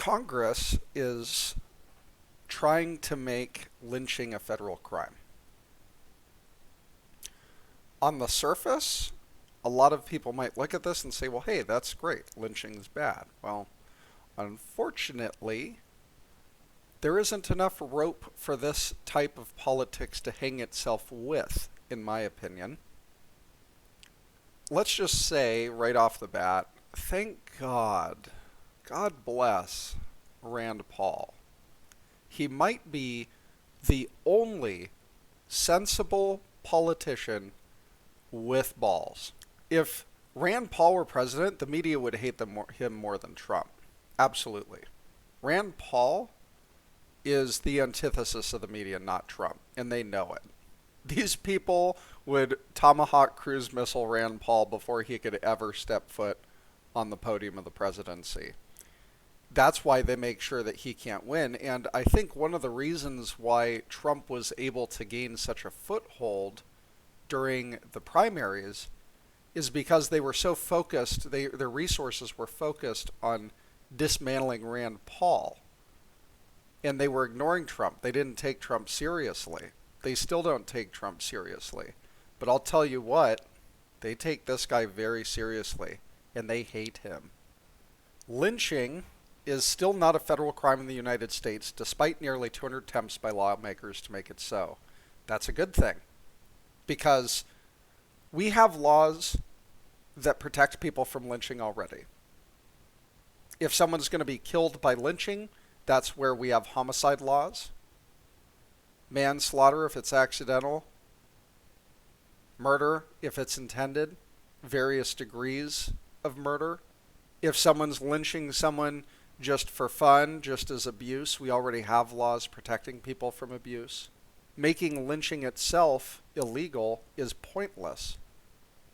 Congress is trying to make lynching a federal crime. On the surface, a lot of people might look at this and say, well, hey, that's great. Lynching's bad. Well, unfortunately, there isn't enough rope for this type of politics to hang itself with, in my opinion. Let's just say right off the bat, thank God, God bless Rand Paul. He might be the only sensible politician with balls. If Rand Paul were president, the media would hate him more than Trump. Absolutely. Rand Paul is the antithesis of the media, not Trump, and they know it. These people would tomahawk cruise missile Rand Paul before he could ever step foot on the podium of the presidency. That's why they make sure that he can't win. And I think one of the reasons why Trump was able to gain such a foothold during the primaries is because they were so focused, their resources were focused on dismantling Rand Paul. And they were ignoring Trump. They didn't take Trump seriously. They still don't take Trump seriously. But I'll tell you what, they take this guy very seriously, and they hate him. Lynching is still not a federal crime in the United States, despite nearly 200 attempts by lawmakers to make it so. That's a good thing, because we have laws that protect people from lynching already. If someone's going to be killed by lynching, that's where we have homicide laws, manslaughter if it's accidental, murder if it's intended, various degrees of murder. If someone's lynching someone just for fun, just as abuse, we already have laws protecting people from abuse. Making lynching itself illegal is pointless.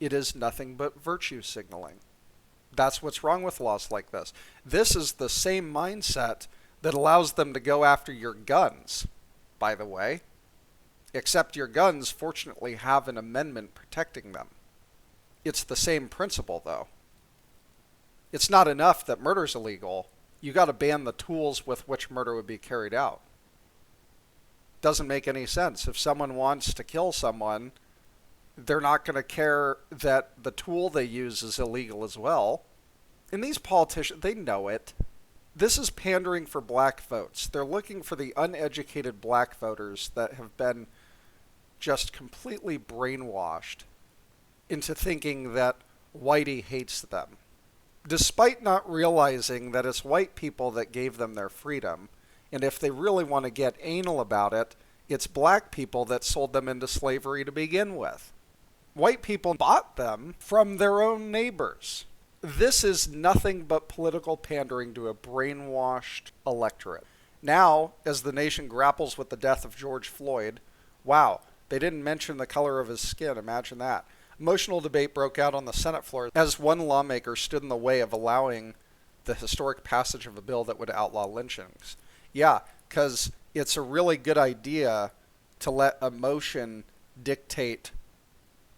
It is nothing but virtue signaling. That's what's wrong with laws like this. This is the same mindset that allows them to go after your guns, by the way. Except your guns, fortunately, have an amendment protecting them. It's the same principle, though. It's not enough that murder's illegal. You got to ban the tools with which murder would be carried out. Doesn't make any sense. If someone wants to kill someone, they're not going to care that the tool they use is illegal as well. And these politicians, they know it. This is pandering for black votes. They're looking for the uneducated black voters that have been just completely brainwashed into thinking that whitey hates them, despite not realizing that it's white people that gave them their freedom. And if they really want to get anal about it, it's black people that sold them into slavery to begin with. White people bought them from their own neighbors. This is nothing but political pandering to a brainwashed electorate. Now, as the nation grapples with the death of George Floyd, wow, they didn't mention the color of his skin. Imagine that. Emotional debate broke out on the Senate floor as one lawmaker stood in the way of allowing the historic passage of a bill that would outlaw lynchings. Yeah, because it's a really good idea to let emotion dictate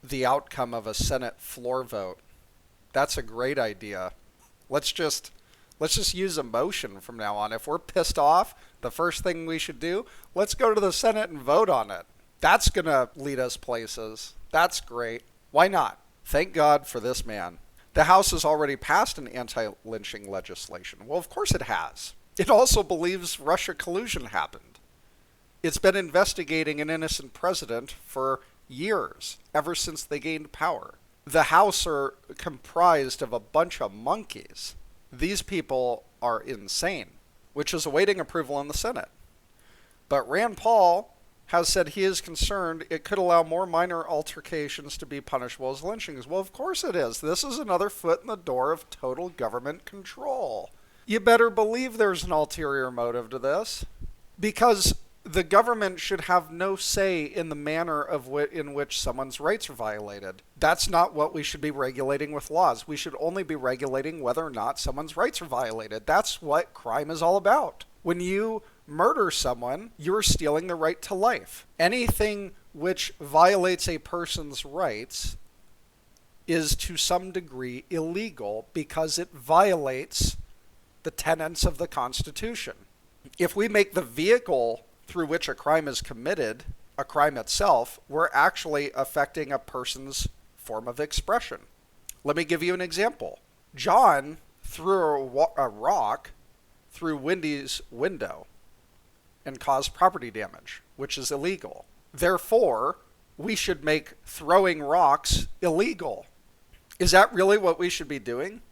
the outcome of a Senate floor vote. That's a great idea. Let's just use emotion from now on. If we're pissed off, the first thing we should do, let's go to the Senate and vote on it. That's going to lead us places. That's great. Why not? Thank God for this man. The House has already passed an anti-lynching legislation. Well, of course it has. It also believes Russia collusion happened. It's been investigating an innocent president for years, ever since they gained power. The House are comprised of a bunch of monkeys. These people are insane, which is awaiting approval in the Senate. But Rand Paul has said he is concerned it could allow more minor altercations to be punishable as lynchings. Well, of course it is. This is another foot in the door of total government control. You better believe there's an ulterior motive to this, because the government should have no say in the manner in which someone's rights are violated. That's not what we should be regulating with laws. We should only be regulating whether or not someone's rights are violated. That's what crime is all about. When you murder someone, you're stealing the right to life. Anything which violates a person's rights is to some degree illegal because it violates the tenets of the Constitution. If we make the vehicle through which a crime is committed a crime itself, we're actually affecting a person's form of expression. Let me give you an example. John threw a rock through Wendy's window and caused property damage, which is illegal. Therefore, we should make throwing rocks illegal. Is that really what we should be doing?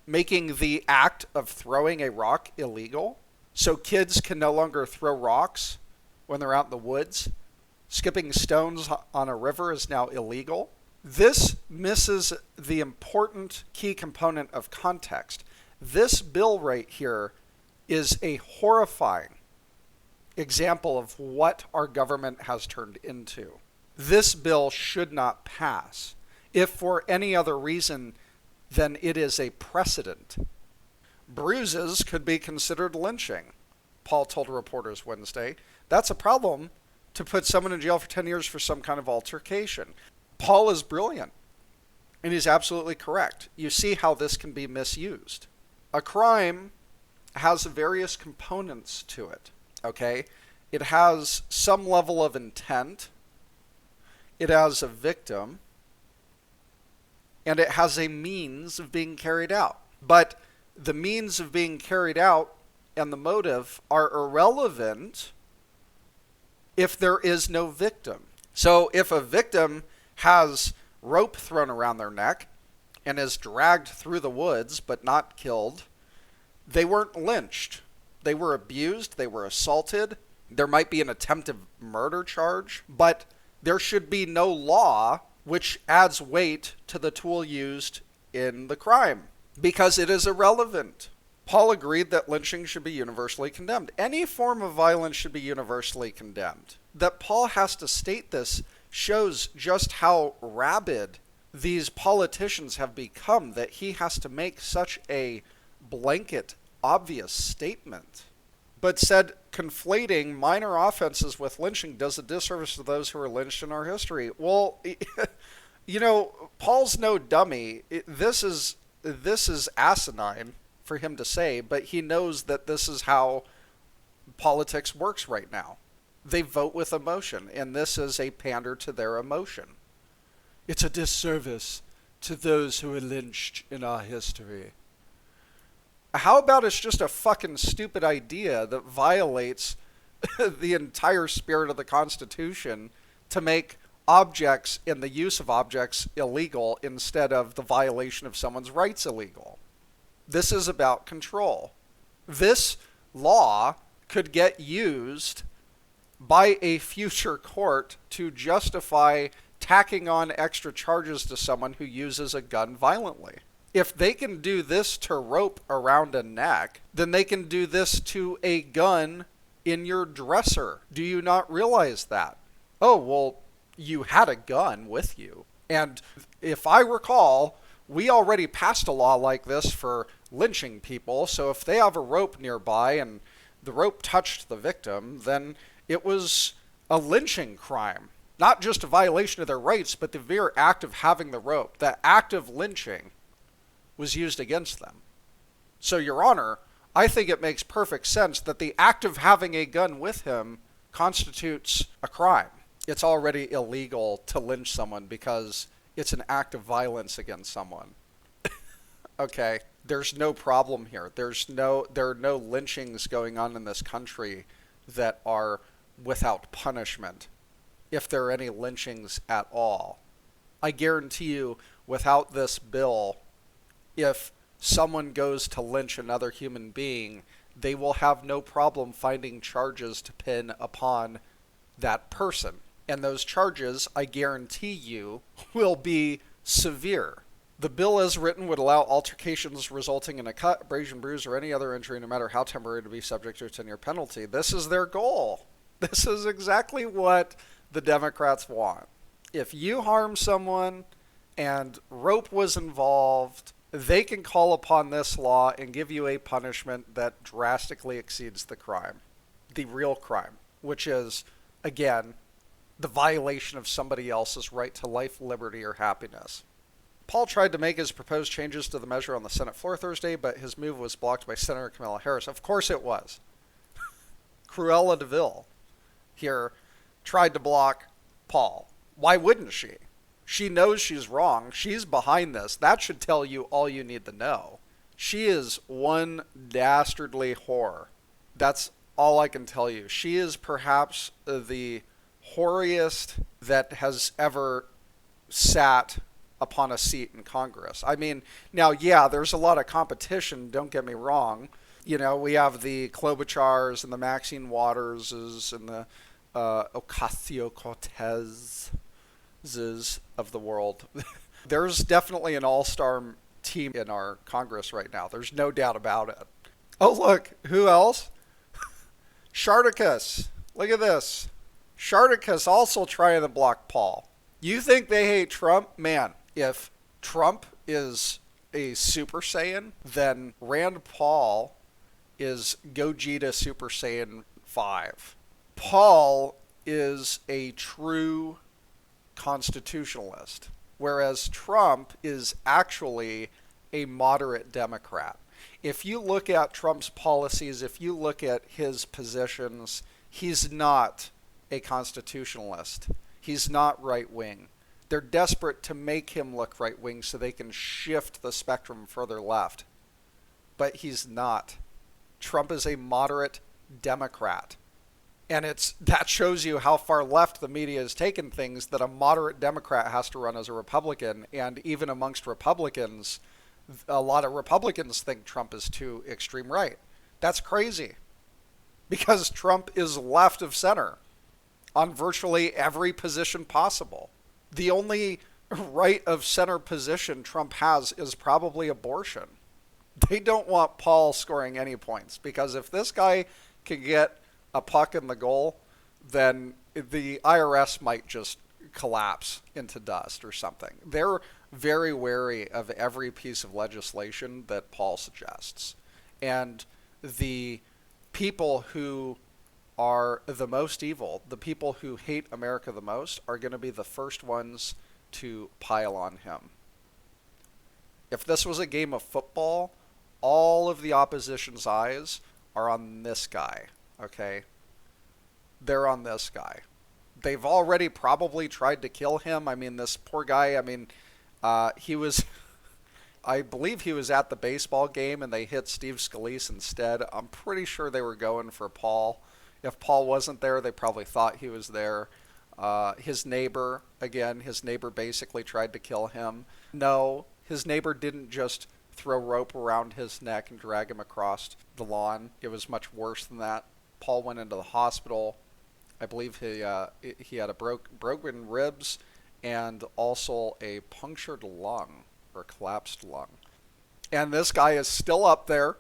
Making the act of throwing a rock illegal? So kids can no longer throw rocks when they're out in the woods? Skipping stones on a river is now illegal? This misses the important key component of context. This bill right here is a horrifying example of what our government has turned into. This bill should not pass. If for any other reason, then it is a precedent. Bruises could be considered lynching, Paul told reporters Wednesday. That's a problem to put someone in jail for 10 years for some kind of altercation. Paul is brilliant, and he's absolutely correct. You see how this can be misused. A crime has various components to it, okay? It has some level of intent, it has a victim, and it has a means of being carried out. But the means of being carried out and the motive are irrelevant if there is no victim. So if a victim has rope thrown around their neck and is dragged through the woods but not killed, they weren't lynched. They were abused, they were assaulted. There might be an attempted murder charge, but there should be no law which adds weight to the tool used in the crime because it is irrelevant. Paul agreed that lynching should be universally condemned. Any form of violence should be universally condemned. That Paul has to state this shows just how rabid these politicians have become, that he has to make such a blanket, obvious statement. But said conflating minor offenses with lynching does a disservice to those who were lynched in our history. Well, you know, Paul's no dummy. This is asinine for him to say, but he knows that this is how politics works right now. They vote with emotion, and this is a pander to their emotion. It's a disservice to those who were lynched in our history. How about it's just a fucking stupid idea that violates the entire spirit of the Constitution to make objects and the use of objects illegal instead of the violation of someone's rights illegal? This is about control. This law could get used by a future court to justify tacking on extra charges to someone who uses a gun violently. If they can do this to rope around a neck, then they can do this to a gun in your dresser. Do you not realize that? Oh, well, you had a gun with you. And if I recall, we already passed a law like this for lynching people, so if they have a rope nearby and the rope touched the victim, then it was a lynching crime. Not just a violation of their rights, but the mere act of having the rope. The act of lynching was used against them. So, Your Honor, I think it makes perfect sense that the act of having a gun with him constitutes a crime. It's already illegal to lynch someone because it's an act of violence against someone. Okay, there's no problem here. There are no lynchings going on in this country that are without punishment, if there are any lynchings at all. I guarantee you, without this bill, if someone goes to lynch another human being, they will have no problem finding charges to pin upon that person. And those charges, I guarantee you, will be severe. The bill as written would allow altercations resulting in a cut, abrasion, bruise, or any other injury, no matter how temporary, to be subject to a 10-year penalty. This is their goal. This is exactly what the Democrats want. If you harm someone and rope was involved, they can call upon this law and give you a punishment that drastically exceeds the crime. The real crime, which is, again, the violation of somebody else's right to life, liberty, or happiness. Paul tried to make his proposed changes to the measure on the Senate floor Thursday, but his move was blocked by Senator Kamala Harris. Of course it was. Cruella de Vil here tried to block Paul. Why wouldn't she? She knows she's wrong. She's behind this. That should tell you all you need to know. She is one dastardly whore. That's all I can tell you. She is perhaps the whoriest that has ever sat upon a seat in Congress. I mean, now, yeah, there's a lot of competition, don't get me wrong. You know, we have the Klobuchars and the Maxine Waterses and the Ocasio-Cortezes of the world. There's definitely an all-star team in our Congress right now. There's no doubt about it. Oh, look, who else? Sharticus. Look at this. Sharticus also trying to block Paul. You think they hate Trump? Man, if Trump is a Super Saiyan, then Rand Paul is Gogeta Super Saiyan 5. Paul is a true constitutionalist, whereas Trump is actually a moderate Democrat. If you look at Trump's policies, if you look at his positions, he's not a constitutionalist. He's not right-wing. They're desperate to make him look right-wing so they can shift the spectrum further left. But he's not. Trump is a moderate Democrat. And that shows you how far left the media has taken things, that a moderate Democrat has to run as a Republican. And even amongst Republicans, a lot of Republicans think Trump is too extreme right. That's crazy. Because Trump is left of center on virtually every position possible. The only right of center position Trump has is probably abortion. They don't want Paul scoring any points, because if this guy can get a puck in the goal, then the IRS might just collapse into dust or something. They're very wary of every piece of legislation that Paul suggests. And the people who are the most evil, the people who hate America the most, are going to be the first ones to pile on him. If this was a game of football, all of the opposition's eyes are on this guy, okay? They're on this guy. They've already probably tried to kill him. I mean, this poor guy, he was... I believe he was at the baseball game and they hit Steve Scalise instead. I'm pretty sure they were going for Paul. If Paul wasn't there, they probably thought he was there. His neighbor basically tried to kill him. No, his neighbor didn't just throw rope around his neck and drag him across the lawn. It was much worse than that. Paul went into the hospital. I believe he had a broken ribs and also a punctured lung, or collapsed lung. And this guy is still up there,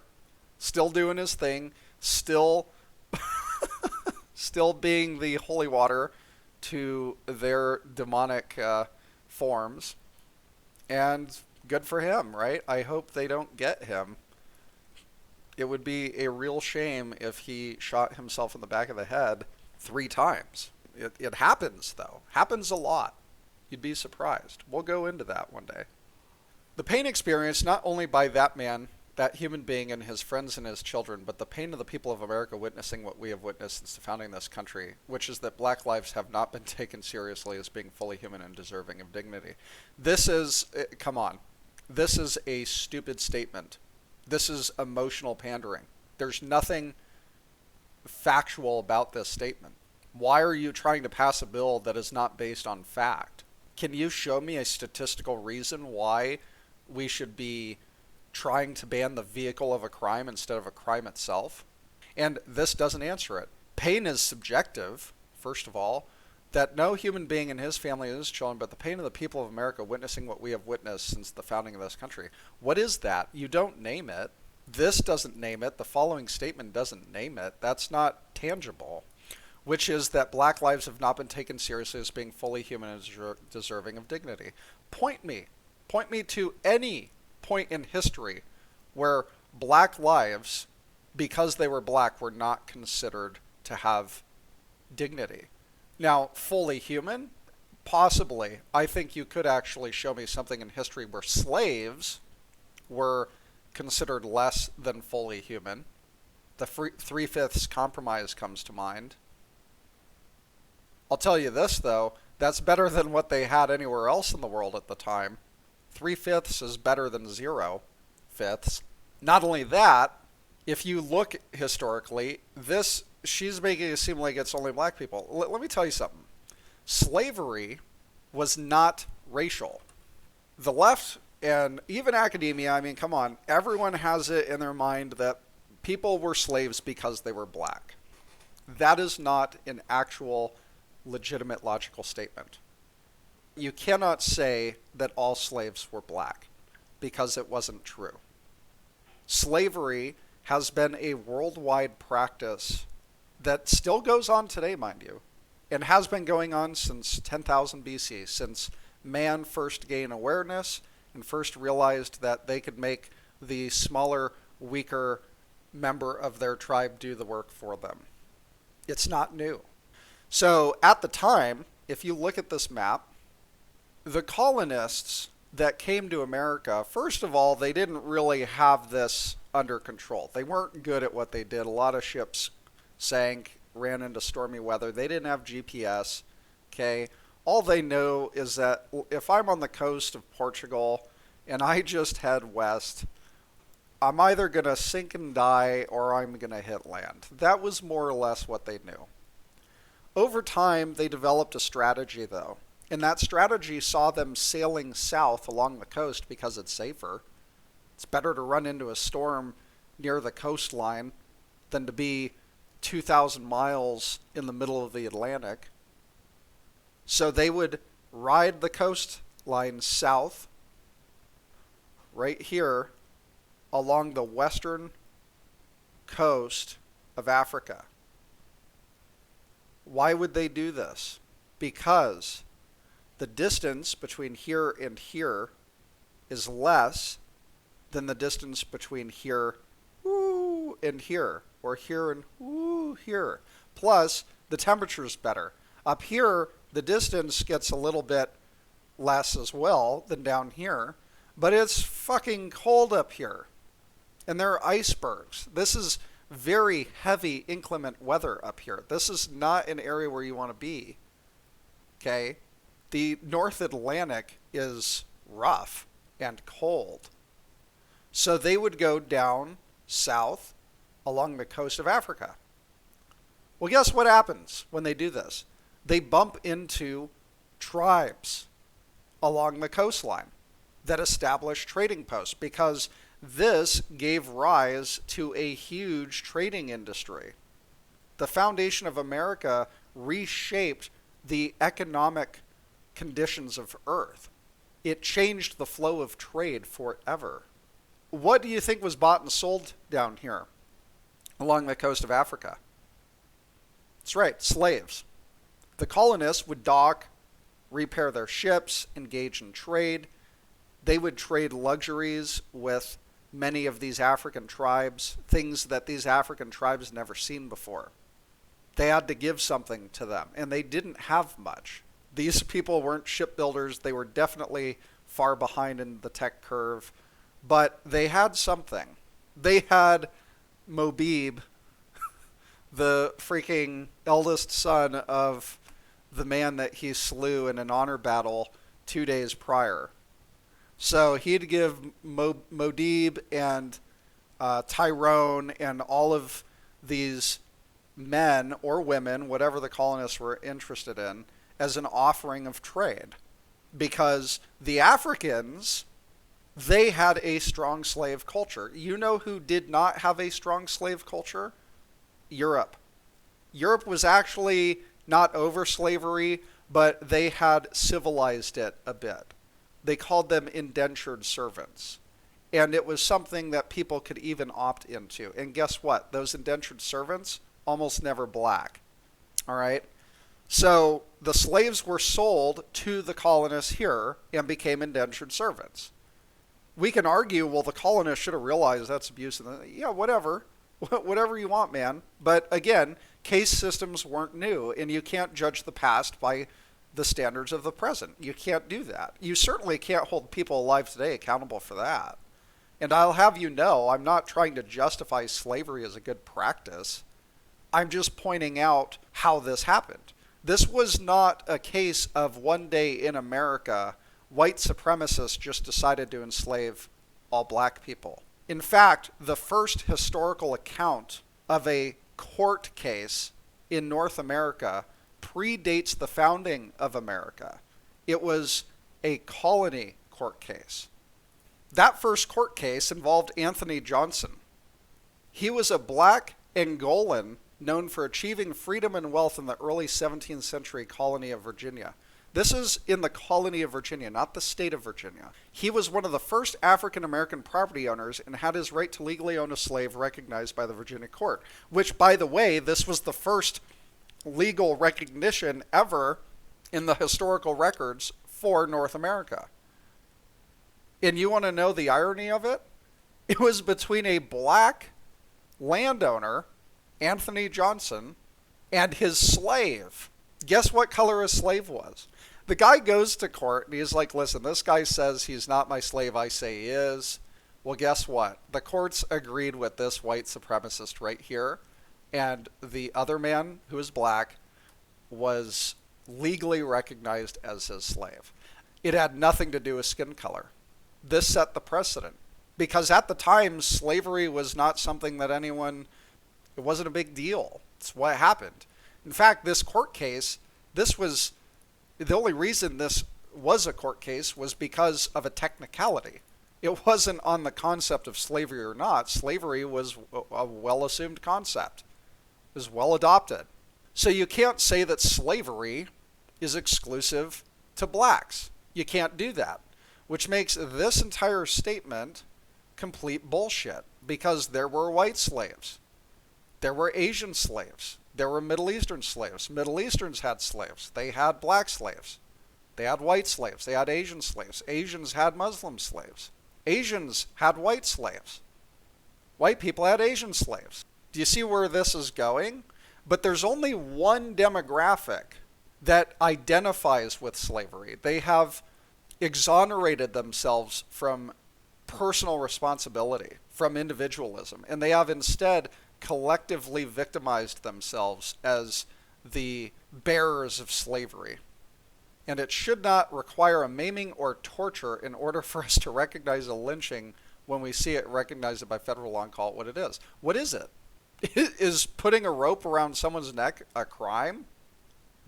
still doing his thing, still being the holy water to their demonic forms. And good for him, right? I hope they don't get him. It would be a real shame if he shot himself in the back of the head 3 times. It happens, though. Happens a lot. You'd be surprised. We'll go into that one day. The pain experienced not only by that man, that human being, and his friends and his children, but the pain of the people of America witnessing what we have witnessed since the founding of this country, which is that black lives have not been taken seriously as being fully human and deserving of dignity. This is, come on, this is a stupid statement. This is emotional pandering. There's nothing factual about this statement. Why are you trying to pass a bill that is not based on fact? Can you show me a statistical reason why we should be trying to ban the vehicle of a crime instead of a crime itself? And this doesn't answer it. Pain is subjective, first of all, that no human being and his family and his children, but the pain of the people of America witnessing what we have witnessed since the founding of this country. What is that? You don't name it. This doesn't name it. The following statement doesn't name it. That's not tangible. Which is that black lives have not been taken seriously as being fully human and deserving of dignity. Point me to any point in history where black lives, because they were black, were not considered to have dignity. Now, fully human? Possibly. I think you could actually show me something in history where slaves were considered less than fully human. The Three-Fifths Compromise comes to mind. I'll tell you this, though. That's better than what they had anywhere else in the world at the time. 3/5 is better than 0/5. Not only that, if you look historically, she's making it seem like it's only black people. Let me tell you something. Slavery was not racial. The left and even academia, I mean, come on, everyone has it in their mind that people were slaves because they were black. That is not an actual legitimate logical statement. You cannot say that all slaves were black because it wasn't true. Slavery has been a worldwide practice that still goes on today, mind you, and has been going on since 10,000 BC, since man first gained awareness and first realized that they could make the smaller, weaker member of their tribe do the work for them. It's not new. So at the time, if you look at this map, the colonists that came to America, first of all, they didn't really have this under control. They weren't good at what they did. A lot of ships sank, ran into stormy weather. They didn't have GPS. Okay. All they know is that if I'm on the coast of Portugal and I just head west, I'm either going to sink and die or I'm going to hit land. That was more or less what they knew. Over time, they developed a strategy, though. And that strategy saw them sailing south along the coast because it's safer. It's better to run into a storm near the coastline than to be 2,000 miles in the middle of the Atlantic. So they would ride the coastline south, right here, along the western coast of Africa. Why would they do this? Because the distance between here and here is less than the distance between here and here, or here and here. Plus, the temperature's better. Up here, the distance gets a little bit less as well than down here, but it's fucking cold up here. And there are icebergs. This is very heavy, inclement weather up here. This is not an area where you want to be. Okay? The North Atlantic is rough and cold. So they would go down south along the coast of Africa. Well, guess what happens when they do this? They bump into tribes along the coastline that establish trading posts because this gave rise to a huge trading industry. The foundation of America reshaped the economic conditions of Earth. It changed the flow of trade forever. What do you think was bought and sold down here along the coast of Africa? That's right, slaves. The colonists would dock, repair their ships, engage in trade. They would trade luxuries with many of these African tribes, things that these African tribes never seen before. They had to give something to them, and they didn't have much. These people weren't shipbuilders. They were definitely far behind in the tech curve, but they had something. They had Mobib, the freaking eldest son of the man that he slew in an honor battle 2 days prior. So he'd give Modib and Tyrone and all of these men or women, whatever the colonists were interested in, as an offering of trade. Because the Africans, they had a strong slave culture. You know who did not have a strong slave culture? Europe. Europe was actually not over slavery, but they had civilized it a bit. They called them indentured servants. And it was something that people could even opt into. And guess what? Those indentured servants, almost never black. All right? So the slaves were sold to the colonists here and became indentured servants. We can argue, well, the colonists should have realized that's abuse. Yeah, whatever. Whatever you want, man. But again, case systems weren't new, and you can't judge the past by the standards of the present. You can't do that. You certainly can't hold people alive today accountable for that. And I'll have you know, I'm not trying to justify slavery as a good practice. I'm just pointing out how this happened. This was not a case of one day in America, white supremacists just decided to enslave all black people. In fact, the first historical account of a court case in North America predates the founding of America. It was a colony court case. That first court case involved Anthony Johnson. He was a black Angolan known for achieving freedom and wealth in the early 17th century colony of Virginia. This is in the colony of Virginia, not the state of Virginia. He was one of the first African American property owners and had his right to legally own a slave recognized by the Virginia court, which, by the way, this was the first legal recognition ever in the historical records for North America. And you want to know the irony of it? It was between a black landowner, Anthony Johnson, and his slave. Guess what color his slave was? The guy goes to court and he's like, listen, this guy says he's not my slave, I say he is. Well, guess what? The courts agreed with this white supremacist right here, and the other man, who is black, was legally recognized as his slave. It had nothing to do with skin color. This set the precedent, because at the time, slavery was not something that anyone, it wasn't a big deal. It's what happened. In fact, this court case, this was, the only reason this was a court case was because of a technicality. It wasn't on the concept of slavery or not. Slavery was a well-assumed concept. It was well adopted. So you can't say that slavery is exclusive to blacks. You can't do that, which makes this entire statement complete bullshit, because there were white slaves. There were Asian slaves. There were Middle Eastern slaves. Middle Easterns had slaves. They had black slaves. They had white slaves. They had Asian slaves. Asians had Muslim slaves. Asians had white slaves. White people had Asian slaves. Do you see where this is going? But there's only one demographic that identifies with slavery. They have exonerated themselves from personal responsibility, from individualism, and they have instead collectively victimized themselves as the bearers of slavery. And it should not require a maiming or torture in order for us to recognize a lynching when we see it, recognize it by federal law, and call it what it is. What is it? Is putting a rope around someone's neck a crime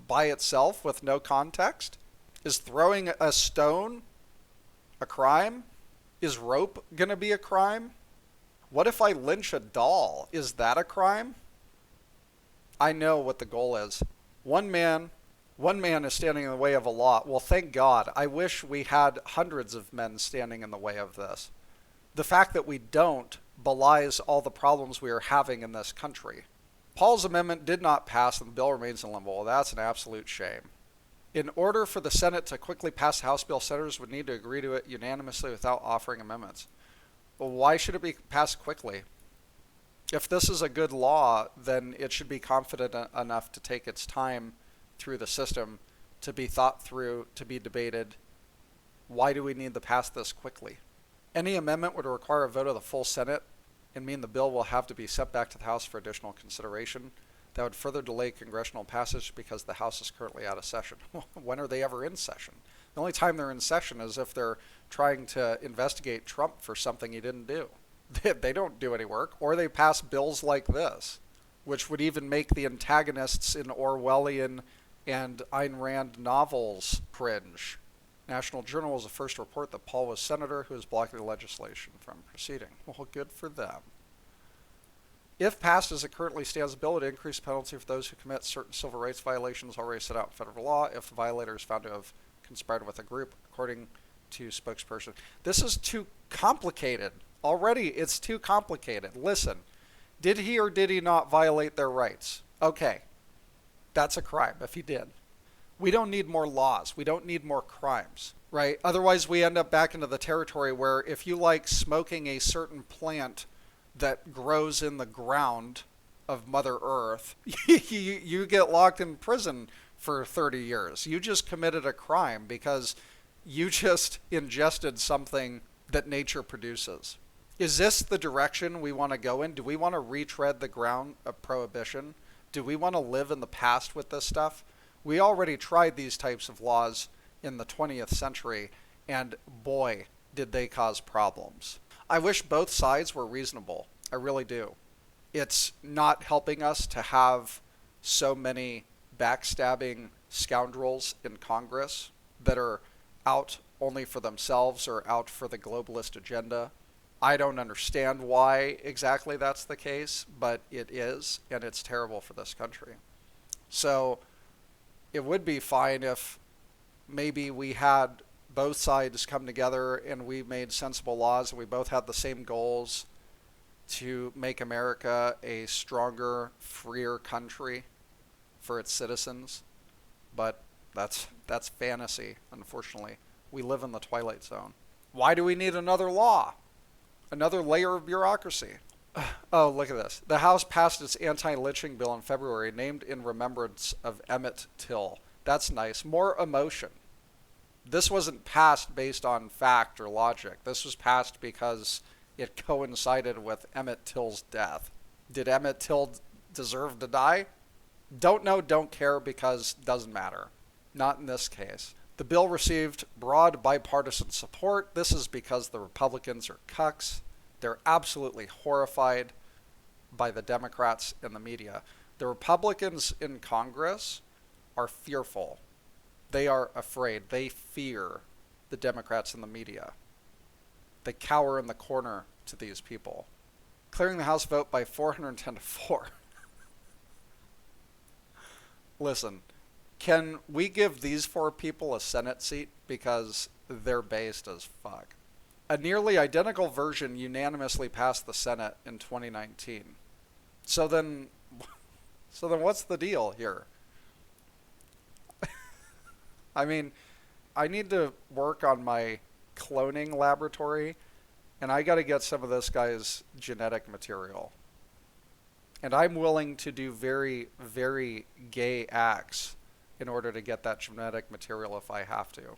by itself with no context? Is throwing a stone a crime? Is rope going to be a crime? What if I lynch a doll? Is that a crime? I know what the goal is. One man is standing in the way of a law. Well, thank God. I wish we had hundreds of men standing in the way of this. The fact that we don't belies all the problems we are having in this country. Paul's amendment did not pass and the bill remains in limbo. Well, that's an absolute shame. In order for the Senate to quickly pass the House bill, senators would need to agree to it unanimously without offering amendments. Well, why should it be passed quickly? If this is a good law, then it should be confident enough to take its time through the system, to be thought through, to be debated. Why do we need to pass this quickly? Any amendment would require a vote of the full Senate and mean the bill will have to be sent back to the House for additional consideration. That would further delay congressional passage because the House is currently out of session. When are they ever in session? The only time they're in session is if they're trying to investigate Trump for something he didn't do. They don't do any work, or they pass bills like this, which would even make the antagonists in Orwellian and Ayn Rand novels cringe. National Journal was the first to report that Paul was senator who was blocking the legislation from proceeding. Well, good for them. If passed as it currently stands, the bill would increase penalty for those who commit certain civil rights violations already set out in federal law if the violator is found to have conspired with a group, according to spokesperson. This is too complicated. Already, it's too complicated. Listen, did he or did he not violate their rights? Okay, that's a crime if he did. We don't need more laws. We don't need more crimes, right? Otherwise, we end up back into the territory where if you like smoking a certain plant that grows in the ground of Mother Earth, you get locked in prison for 30 years. You just committed a crime because you just ingested something that nature produces. Is this the direction we want to go in? Do we want to retread the ground of prohibition? Do we want to live in the past with this stuff? We already tried these types of laws in the 20th century, and boy, did they cause problems. I wish both sides were reasonable. I really do. It's not helping us to have so many backstabbing scoundrels in Congress that are out only for themselves or out for the globalist agenda. I don't understand why exactly that's the case, but it is, and it's terrible for this country. So it would be fine if maybe we had both sides come together and we made sensible laws and we both had the same goals to make America a stronger, freer country for its citizens. But that's fantasy, unfortunately. We live in the twilight zone. Why do we need another law? Another layer of bureaucracy. Oh, look at this. The House passed its anti-lynching bill in February, named in remembrance of Emmett Till. That's nice. More emotion. This wasn't passed based on fact or logic. This was passed because it coincided with Emmett Till's death. Did Emmett Till deserve to die? Don't know, don't care, because doesn't matter. Not in this case. The bill received broad bipartisan support. This is because the Republicans are cucks. They're absolutely horrified by the Democrats in the media. The Republicans in Congress are fearful. They are afraid. They fear the Democrats in the media. They cower in the corner to these people. Clearing the House vote by 410 to 4. Listen, can we give these 4 people a Senate seat because they're based as fuck? A nearly identical version unanimously passed the Senate in 2019. So then what's the deal here? I mean, I need to work on my cloning laboratory, and I got to get some of this guy's genetic material. And I'm willing to do very, very gay acts in order to get that genetic material if I have to.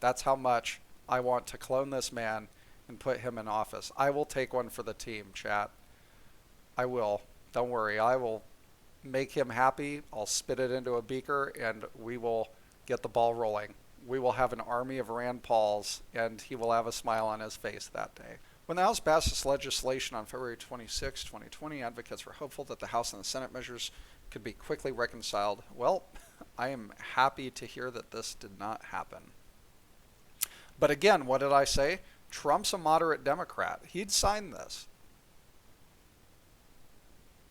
That's how much I want to clone this man and put him in office. I will take one for the team, chat. I will. Don't worry. I will make him happy. I'll spit it into a beaker, and we will get the ball rolling. We will have an army of Rand Pauls, and he will have a smile on his face that day. When the House passed this legislation on February 26, 2020, advocates were hopeful that the House and the Senate measures could be quickly reconciled. Well, I am happy to hear that this did not happen. But again, what did I say? Trump's a moderate Democrat. He'd sign this.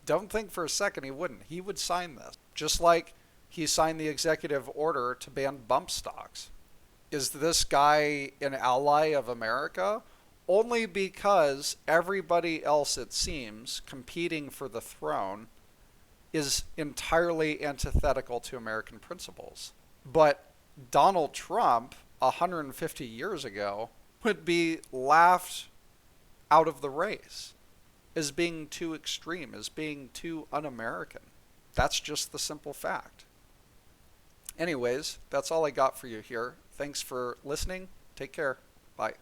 Don't think for a second he wouldn't. He would sign this. Just like he signed the executive order to ban bump stocks. Is this guy an ally of America? Only because everybody else, it seems, competing for the throne is entirely antithetical to American principles. But Donald Trump, 150 years ago, would be laughed out of the race as being too extreme, as being too un-American. That's just the simple fact. Anyways, that's all I got for you here. Thanks for listening. Take care. Bye.